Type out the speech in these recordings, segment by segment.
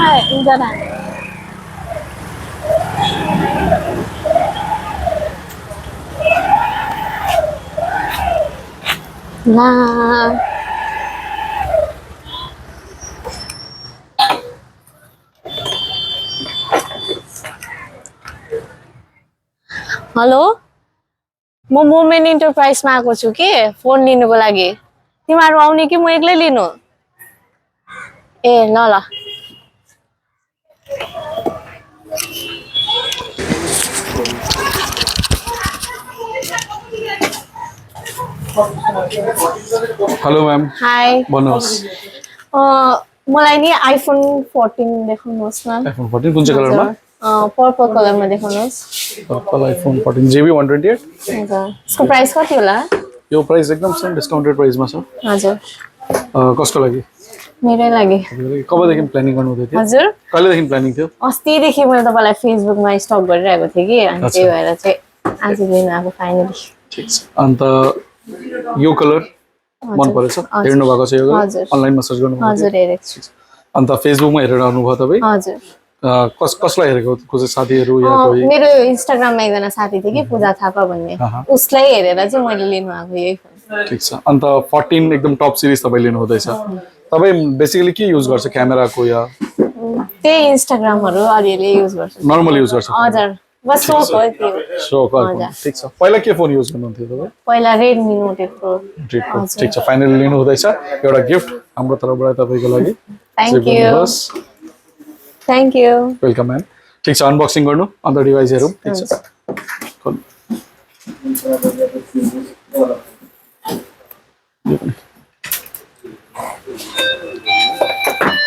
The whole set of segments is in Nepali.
इधर ना हेलो म मोमेन्ट एन्टरप्राइजमा आएको छु के फोन लिनुको लागि तिमीहरु आउने कि म एक्लै लिनु ए ल ल हेलो मैम हाई भन्नुहोस् मलाई नि आइफोन 14 देखाउनुहोस् न आइफोन 14 कुन चाहिँ कलरमा पर्पल कलरमा देखाउनुहोस् पर्पल आइफोन 14 GB 128 हजुर यसको प्राइस कति होला यो प्राइस एकदम सेम डिस्काउन्टेड प्राइसमा छ हजुर कसको लागि मेरै लागि कबदेखि प्लानिङ गर्नु हुँदै थियो हजुर कहिलेदेखि प्लानिङ थियो अस्तिदेखि मैले तपाईलाई फेसबुकमा स्टक गरिरहेको थिएँ कि अनि त्यही भएर चाहिँ आज लिन आएको फाइनली ठीक छ अन्त यो कलर मन परेछ हेर्नु भएको छ यो कलर अनलाइनमा सर्च गर्नु हजुर हेरेको छु अन्त फेसबुकमा हेरेर आउनुभयो तपाई हजुर कसलाई हेरेको कसै साथीहरु या कोही मेरो इन्स्टाग्राममा एकजना साथी थियो कि पूजा थापा भन्ने उसलाई हेरेर चाहिँ मैले लिनु आएको यही फोन ठीक छ अन्त 14 एकदम टप सिरिज तपाई लिनु हुँदैछ तपाई बेसिकली के युज गर्छ क्यामेराको या त्यही इन्स्टाग्रामहरु अलिअलि युज गर्छु नर्मल युज गर्छ हजुर बस शौक हो त्यो शौक हो ठीक छ पहिला के फोन युज गर्नुहुन्थ्यो तपाई पहिला रेडमी नोट 8 प्रो ठीक छ फाइनली लिनु हुँदैछ एउटा गिफ्ट हाम्रो तर्फबाट तपाईको लागि थ्यांक यू वेलकम मैम ठीक छ अनबक्सिङ गर्नु अन्त डिभाइस हेरौँ ठीक छ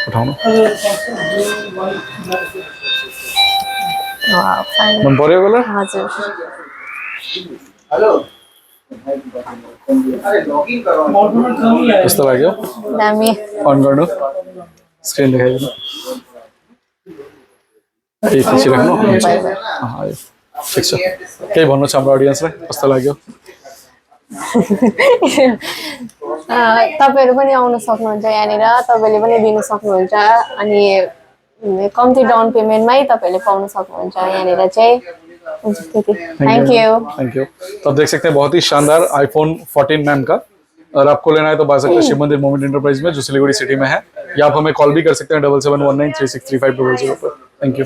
उठाउनु मन पर्यो कलर हजुर हेलो कस्तो लाग्यो दामी अन गर्नु स्क्रिन देखाइदिनु ए पछि राख्नु ठीक छ केही भन्नु छ हाम्रो ऑडियन्सलाई कस्तो लाग्यो तपाईहरु पनि आउन सक्नुहुन्छ यहाँनिर तपाईले पनि दिन सक्नुहुन्छ अनि कम्ती डाउन पेमेन्टमै तपाईले पाउन सक्नुहुन्छ यहाँनिर चाहिँ थैंक यू तो आप देख सकते हैं बहुत ही शानदार आईफोन 14 मैम का और आपको लेना है तो आ सकते हैं शिव मंदिर मोमेंट एंटरप्राइज में जो सिलीगुड़ी सिटी में है या आप हमें कॉल भी कर सकते हैं 7719363500 पर थैंक यू